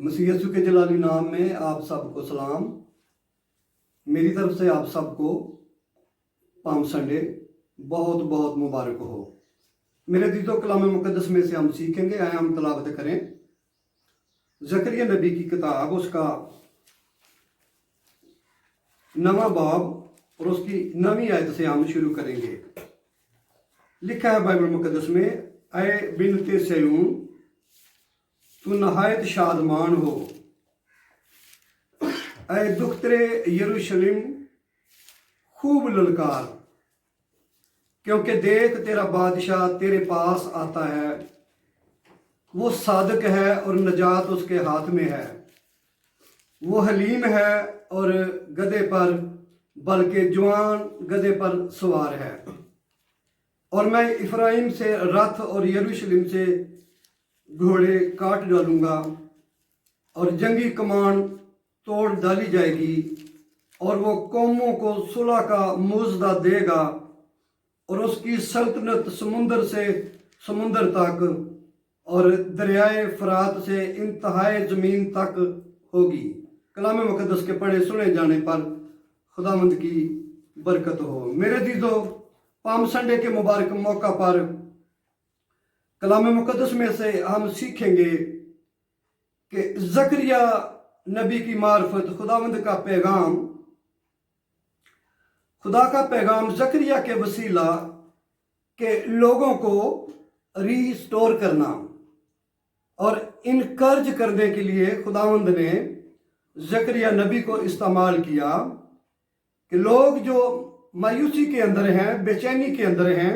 मसीह यीशु के जलाली नाम में आप सबको सलाम। मेरी तरफ से आप सबको पाम संडे बहुत बहुत मुबारक हो। मेरे दीदो कलाम मुकद्दस में से हम सीखेंगे, आए हम तलावत करें ज़करिया नबी की किताब, उसका 9वां बाब और उसकी 9वीं आयत से हम शुरू करेंगे। लिखा है बाइबल मुकद्दस में, ऐ बिनते सयून तू नहायत शादमान हो, ऐ दुख्तरे यरूशलेम खूब ललकार, क्योंकि देख तेरा बादशाह तेरे पास आता है, वो सादक है और नजात उसके हाथ में है, वो हलीम है और गधे पर बल्कि जवान गधे पर सवार है। और मैं इफ्राइम से रथ और यरूशलेम से घोड़े काट डालूंगा और जंगी कमान तोड़ डाली जाएगी, और वो कौमों को सुलह का मुजदा देगा, और उसकी सल्तनत समुंदर से समुंदर तक और दरियाए फरात से इंतहाए ज़मीन तक होगी। कलाम मुकद्दस के पढ़े सुने जाने पर खुदावंद की बरकत हो। मेरे दीदो, पाम संडे के मुबारक मौका पर कलाम मुकद्दस में से हम सीखेंगे कि ज़करिया नबी की मार्फत खुदावंद का पैगाम, खुदा का पैगाम ज़करिया के वसीला के लोगों को रीस्टोर करना और इनकर्ज करने के लिए खुदावंद ने ज़करिया नबी को इस्तेमाल किया कि लोग जो मायूसी के अंदर हैं, बेचैनी के अंदर हैं,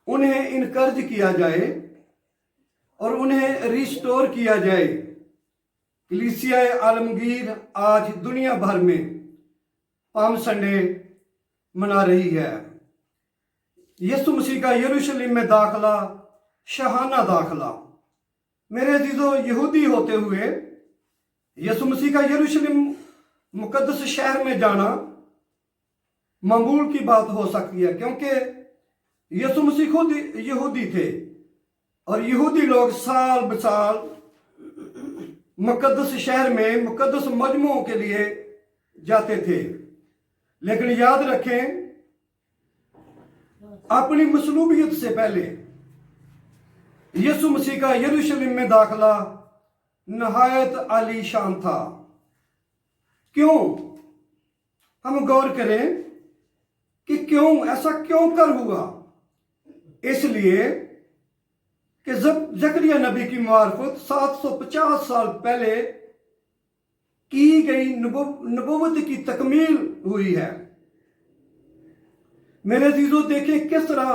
उन्हें इनकर्ज किया जाए और उन्हें रिस्टोर किया जाए। कलीसिया आलमगीर आज दुनिया भर में पाम संडे मना रही है। यीशु मसीह का यरूशलेम में दाखला शाहाना दाखला। मेरे अजीजों, यहूदी होते हुए यीशु मसीह का यरूशलेम मुकद्दस शहर में जाना मामूल की बात हो सकती है, क्योंकि यीशु मसीह खुद यहूदी थे और यहूदी लोग साल बसाल मुकद्दस शहर में मुकद्दस मजमुओं के लिए जाते थे। लेकिन याद रखें, अपनी मसलूबियत से पहले यीशु मसीह का यरूशलेम में दाखला नहायत आलीशान था। क्यों? हम गौर करें कि क्यों ऐसा क्यों कर हुआ। इसलिए कि जब ज़करिया नबी की मार्फत 750 साल पहले की गई नबूवत की तकमील हुई है। मेरे अजीजों, देखें किस तरह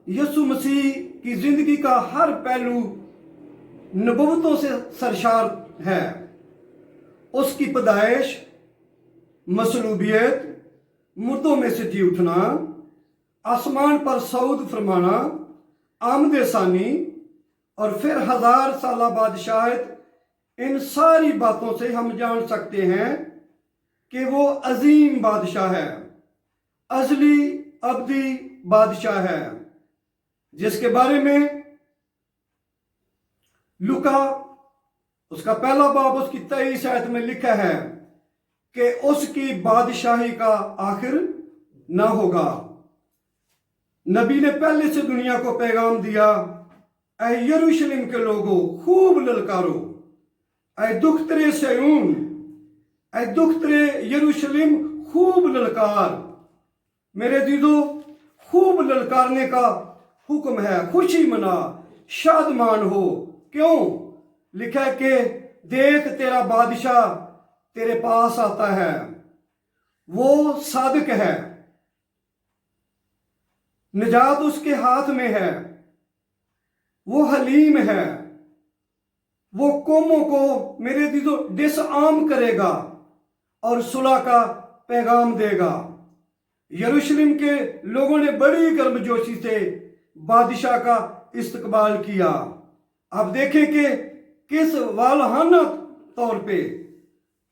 यीशु मसीह की जिंदगी का हर पहलू नबूवतों से सरशार है। उसकी पैदाइश, मसलूबियत, मुर्दों में से जी उठना, आसमान पर सऊद फरमाना, आमद सानी और फिर 1000 साला बादशाहत, इन सारी बातों से हम जान सकते हैं कि वो अजीम बादशाह है, अजली अब्दी बादशाह है, जिसके बारे में लुका उसका पहला बाब उसकी 23 आयत में लिखा है कि उसकी बादशाही का आखिर न होगा। नबी ने पहले से दुनिया को पैगाम दिया, ऐ यरूशलेम के लोगों खूब ललकारो, ऐ दुख्तरे सयून, ऐ दुख्तरे यरूशलेम खूब ललकार। मेरे दीदो, खूब ललकारने का हुक्म है, खुशी मना, शादमान हो। क्यों? लिखा है कि देख तेरा बादशाह तेरे पास आता है, वो सादक है, निजात उसके हाथ में है, वो हलीम है, वो कौमों को मेरे दीदो डिसआर्म करेगा और सुलह का पैगाम देगा। यरूशलेम के लोगों ने बड़ी गर्मजोशी से बादशाह का इस्तकबाल किया। अब देखें कि किस वालहाना तौर पे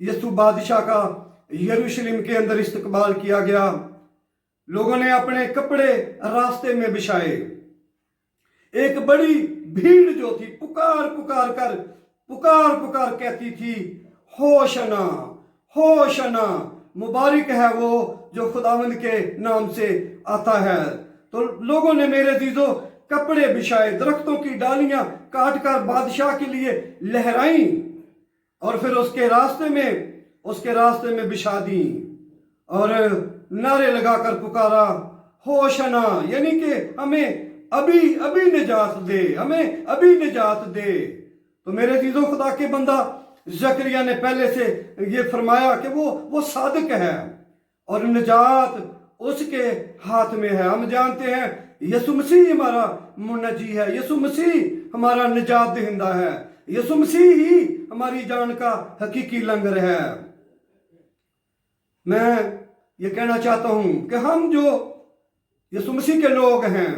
यीशु बादशाह का यरूशलेम के अंदर इस्तकबाल किया गया। लोगों ने अपने कपड़े रास्ते में बिछाए। एक बड़ी भीड़ जो थी पुकार पुकार कर पुकार पुकार कहती थी, होशना होशना, मुबारक है वो जो खुदावंद के नाम से आता है। तो लोगों ने मेरे अजीजों कपड़े बिछाए, दरख्तों की डालियां काट कर बादशाह के लिए लहराई और फिर उसके रास्ते में बिछा दी और नारे लगाकर पुकारा, होशना, यानी कि हमें अभी अभी निजात दे, हमें अभी निजात दे। तो मेरे अजीजों, खुदा के बंदा जकरिया ने पहले से ये फरमाया कि वो सादिक है और निजात उसके हाथ में है। हम जानते हैं यसु मसीह हमारा मुनजी है, यसु मसीह हमारा निजात दहिंदा है, यसु मसीह ही हमारी जान का हकीकी लंगर है। मैं ये कहना चाहता हूं कि हम जो यसु मसीह के लोग हैं,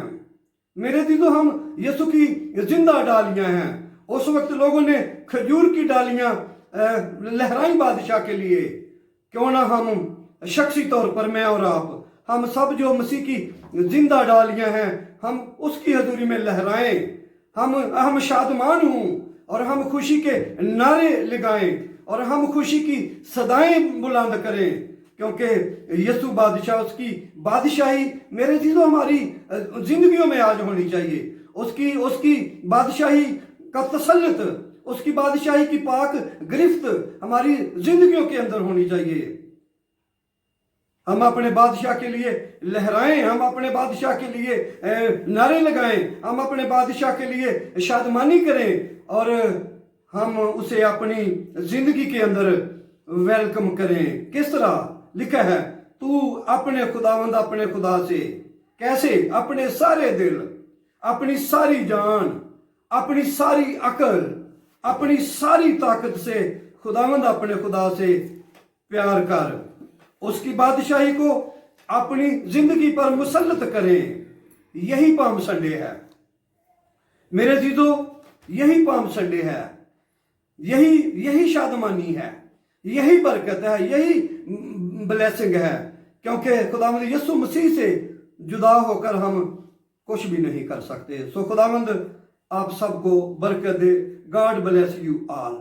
मेरे दीदो, हम यसु की जिंदा डालियां हैं। उस वक्त लोगों ने खजूर की डालियां लहराई बादशाह के लिए, क्यों ना हम शख्सी तौर पर, मैं और आप, हम सब जो मसीह की जिंदा डालियां हैं, हम उसकी हजूरी में लहराएं, हम शादमान हों और हम खुशी के नारे लगाएं और हम खुशी की सदाएं बुलंद करें, क्योंकि यसु बादशाह, उसकी बादशाही मेरे चीज़ों हमारी जिंदगियों में आज होनी चाहिए। उसकी बादशाही का तसल्लुत, उसकी बादशाही की पाक गिरफ्त हमारी जिंदगियों के अंदर होनी चाहिए। हम अपने बादशाह के लिए लहराएं, हम अपने बादशाह के लिए नारे लगाएं, हम अपने बादशाह के लिए शादमानी करें और हम उसे अपनी जिंदगी के अंदर वेलकम करें। किस तरह लिखा है, तू अपने खुदावंद, अपने खुदा से कैसे? अपने सारे दिल, अपनी सारी जान, अपनी सारी अकल, अपनी सारी ताकत से खुदावंद अपने खुदा से प्यार कर, उसकी बादशाही को अपनी जिंदगी पर मुसल्लत करें। यही पाम संडे है मेरे जीजो, यही पाम संडे है, यही शादमानी है, यही बरकत है, यही ब्लेसिंग है, क्योंकि खुदावंद यीशु मसीह से जुदा होकर हम कुछ भी नहीं कर सकते। सो खुदावंद आप सबको बरकत दे। God bless you all.